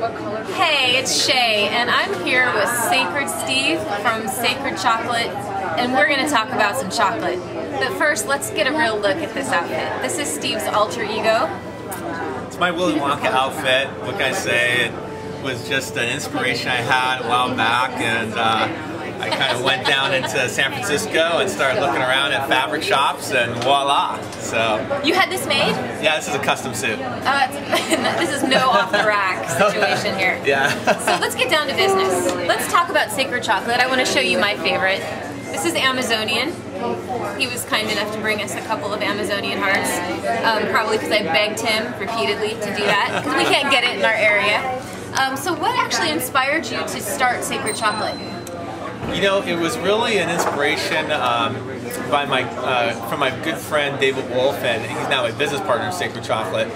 Hey, it's Shea, and I'm here with Sacred Steve from Sacred Chocolate, and we're going to talk about some chocolate. But first, let's get a real look at this outfit. This is Steve's alter ego. It's my Willy Wonka outfit. What can I say? It was just an inspiration I had a while back, and I kind of went down into San Francisco and started looking around at fabric shops, and voila. So you had this made? Yeah, this is a custom suit. This is no off-the-rack situation here. Yeah. So let's get down to business. Let's talk about Sacred Chocolate. I want to show you my favorite. This is Amazonian. He was kind enough to bring us a couple of Amazonian hearts, probably because I begged him repeatedly to do that, because we can't get it in our area. So what actually inspired you to start Sacred Chocolate? You know, it was really an inspiration from my good friend David Wolf, and he's now a business partner of Sacred Chocolate.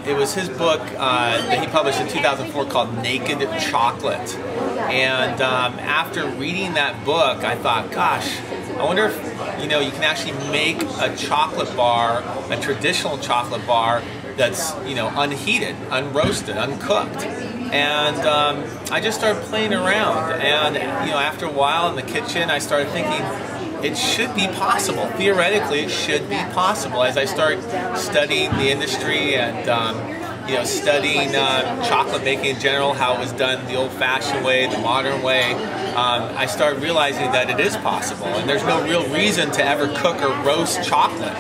It was his book that he published in 2004 called Naked Chocolate. And after reading that book, I thought, gosh, I wonder if you can actually make a chocolate bar, a traditional chocolate bar that's unheated, unroasted, uncooked. And I just started playing around, and after a while in the kitchen, I started thinking it should be possible. Theoretically, it should be possible. As I started studying the industry and studying chocolate making in general, how it was done the old-fashioned way, the modern way, I started realizing that it is possible, and there's no real reason to ever cook or roast chocolate.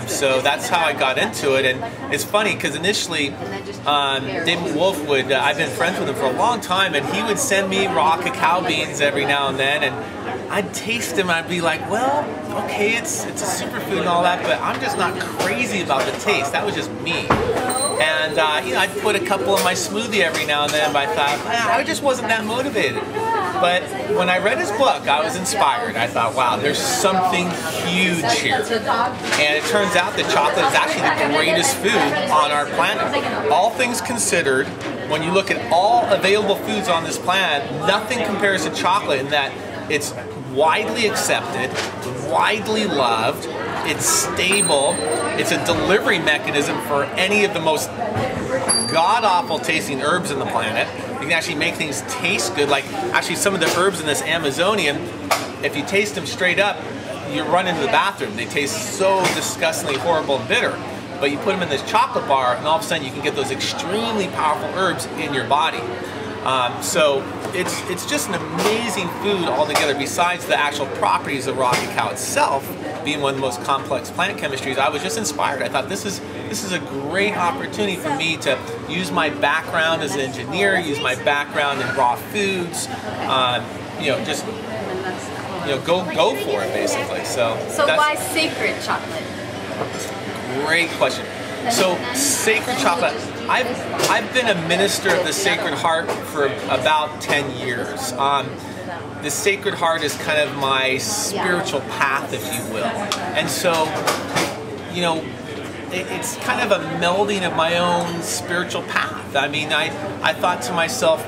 So that's how I got into it. And it's funny because initially David Wolf would, I've been friends with him for a long time, and he would send me raw cacao beans every now and then, and I'd taste them and I'd be like, well, okay, it's a superfood and all that, but I'm just not crazy about the taste. That was just me. And I'd put a couple in my smoothie every now and then, but I thought, I just wasn't that motivated. But when I read his book, I was inspired. I thought, wow, there's something huge here. And it turns out that chocolate is actually the greatest food on our planet. All things considered, when you look at all available foods on this planet, nothing compares to chocolate in that it's widely accepted, widely loved, it's stable, it's a delivery mechanism for any of the most god-awful tasting herbs in the planet. You can actually make things taste good, like actually some of the herbs in this Amazonian, if you taste them straight up, you run into the bathroom. They taste so disgustingly horrible and bitter. But you put them in this chocolate bar, and all of a sudden you can get those extremely powerful herbs in your body. So it's just an amazing food altogether. Besides the actual properties of raw cacao itself being one of the most complex plant chemistries, I was just inspired. I thought this is a great opportunity for me to use my background as an engineer, use my background in raw foods, just go for it basically. So why Sacred Chocolate? Great question. So Sacred Chocolate, I've been a minister of the Sacred Heart for about 10 years. The Sacred Heart is kind of my spiritual path, if you will. And so, it's kind of a melding of my own spiritual path. I mean, I thought to myself,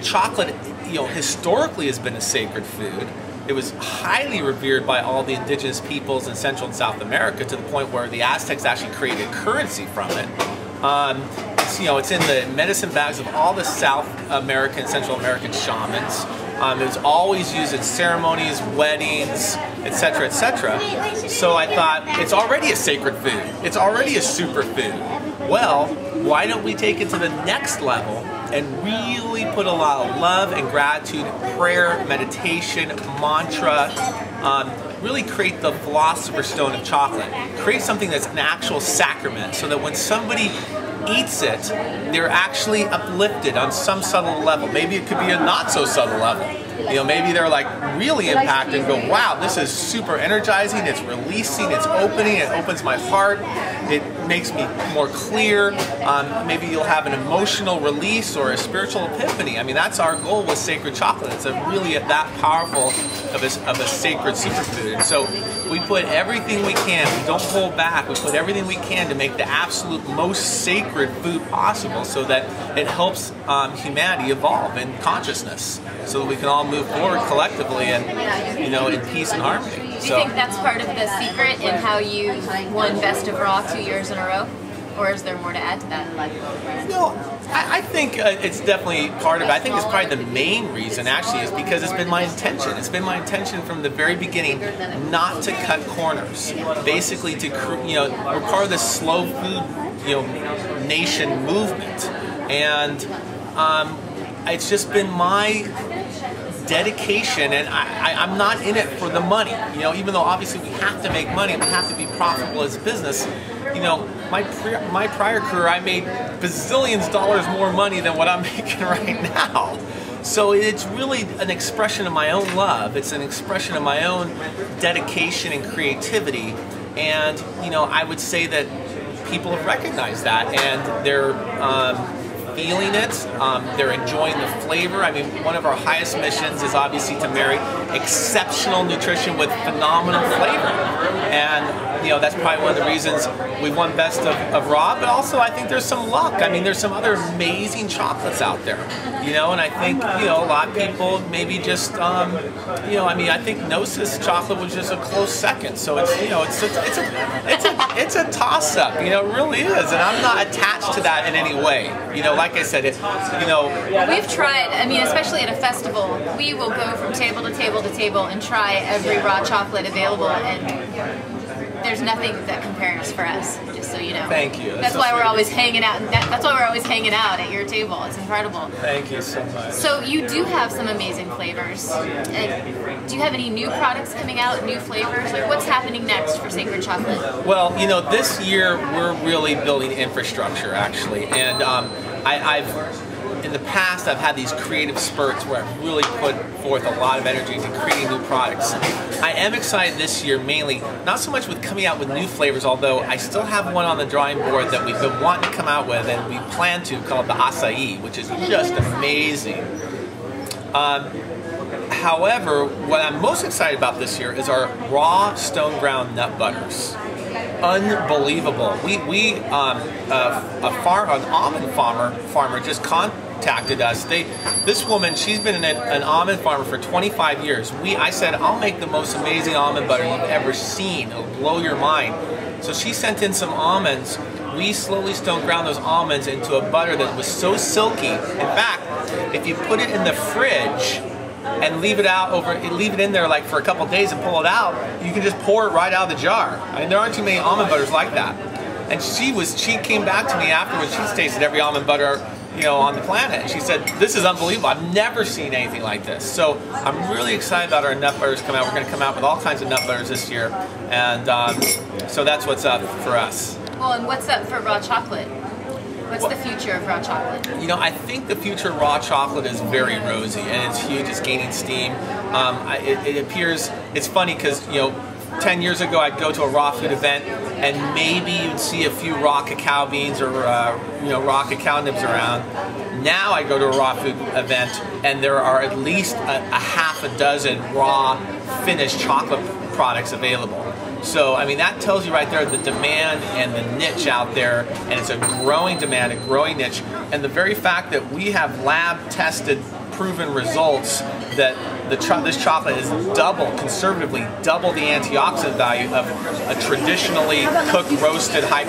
chocolate, historically has been a sacred food. It was highly revered by all the indigenous peoples in Central and South America, to the point where the Aztecs actually created currency from it. It's in the medicine bags of all the South American, Central American shamans. It was always used in ceremonies, weddings, etc., etc. So I thought, it's already a sacred food. It's already a superfood. Well, why don't we take it to the next level and really put a lot of love and gratitude, prayer, meditation, mantra, really create the philosopher's stone of chocolate. Create something that's an actual sacrament, so that when somebody eats it, they're actually uplifted on some subtle level. Maybe it could be a not so subtle level. Maybe they're like really impacted and go, wow, this is super energizing, it's releasing, it's opening, it opens my heart, it makes me more clear. Maybe you'll have an emotional release or a spiritual epiphany. I mean, that's our goal with Sacred Chocolate. It's really that powerful of a sacred superfood. And so we put everything we can, we don't hold back, we put everything we can to make the absolute most sacred food possible, so that it helps humanity evolve in consciousness, so that we can all move forward collectively and in peace and harmony. Do you think that's part of the secret in how you won Best of Raw 2 years in a row? Or is there more to add to that? I think it's definitely part of it. I think it's probably the main reason, actually, is because it's been my intention. It's been my intention from the very beginning not to cut corners. Basically, we're part of this slow food, nation movement, and it's just been my dedication, and I'm not in it for the money. Even though obviously we have to make money, we have to be profitable as a business. My prior career, I made bazillions of dollars more money than what I'm making right now. So it's really an expression of my own love. It's an expression of my own dedication and creativity. And I would say that people have recognized that, and they're feeling it. They're enjoying the flavor. I mean, one of our highest missions is obviously to marry exceptional nutrition with phenomenal flavor. And that's probably one of the reasons we won Best of Raw, but also I think there's some luck. I mean, there's some other amazing chocolates out there, and I think, a lot of people maybe just, I think Gnosis chocolate was just a close second. So it's a toss-up, it really is. And I'm not attached to that in any way. Like I said, we've tried, especially at a festival, we will go from table to table to table and try every raw chocolate available, and there's nothing that compares for us, just so you know. Thank you. That's why we're always hanging out. That's why we're always hanging out at your table. It's incredible. Thank you so much. So you do have some amazing flavors. Do you have any new products coming out, new flavors? Like, what's happening next for Sacred Chocolate? Well, this year we're really building infrastructure, actually, and in the past, I've had these creative spurts where I've really put forth a lot of energy into creating new products. I am excited this year, mainly, not so much with coming out with new flavors, although I still have one on the drawing board that we've been wanting to come out with, and we plan to, called the Acai, which is just amazing. However, what I'm most excited about this year is our raw stone ground nut butters. Unbelievable. An almond farmer just contacted us. This woman, she's been an almond farmer for 25 years. I said, I'll make the most amazing almond butter you've ever seen. It'll blow your mind. So she sent in some almonds. We slowly stone ground those almonds into a butter that was so silky. In fact, if you put it in the fridge and leave it in there like for a couple of days and pull it out, you can just pour it right out of the jar. I mean, there aren't too many almond butters like that. And she came back to me afterwards. She's tasted every almond butter on the planet. And she said, this is unbelievable. I've never seen anything like this. So I'm really excited about our nut butters coming out. We're going to come out with all kinds of nut butters this year. And so that's what's up for us. Well, and what's up for raw chocolate? What's the future of raw chocolate? I think the future of raw chocolate is very rosy, and it's huge. It's gaining steam. It appears, it's funny because, 10 years ago I'd go to a raw food event and maybe you'd see a few raw cacao beans or raw cacao nibs around. Now I go to a raw food event and there are at least a half a dozen raw finished chocolate products available. So, that tells you right there the demand and the niche out there, and it's a growing demand, a growing niche, and the very fact that we have lab-tested, proven results that this chocolate is conservatively double the antioxidant value of a traditionally cooked, roasted, high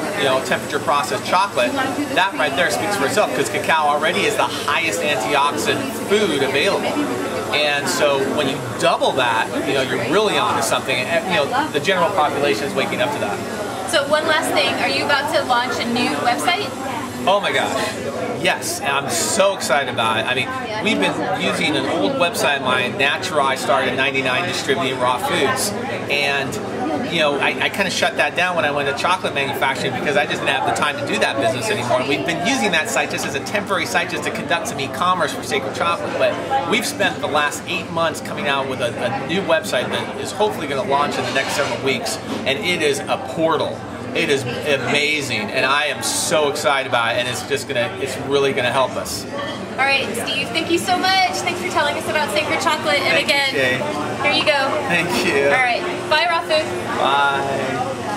temperature processed chocolate. That right there speaks for itself, because cacao already is the highest antioxidant food available. And so when you double that, you're really onto something. The general population is waking up to that. So one last thing, are you about to launch a new website? Oh my gosh, yes, and I'm so excited about it. We've been using an old website of mine, Natural. I started in '99 distributing raw foods, and I kind of shut that down when I went to chocolate manufacturing because I just didn't have the time to do that business anymore. We've been using that site just as a temporary site just to conduct some e-commerce for Sacred Chocolate, but we've spent the last 8 months coming out with a new website that is hopefully going to launch in the next several weeks, and it is a portal. It is amazing, and I am so excited about it, and it's really gonna help us. All right, Steve, thank you so much. Thanks for telling us about Sacred Chocolate, and Thank again, you, Shea. here you go. Thank you. All right, bye, RawFu. Bye.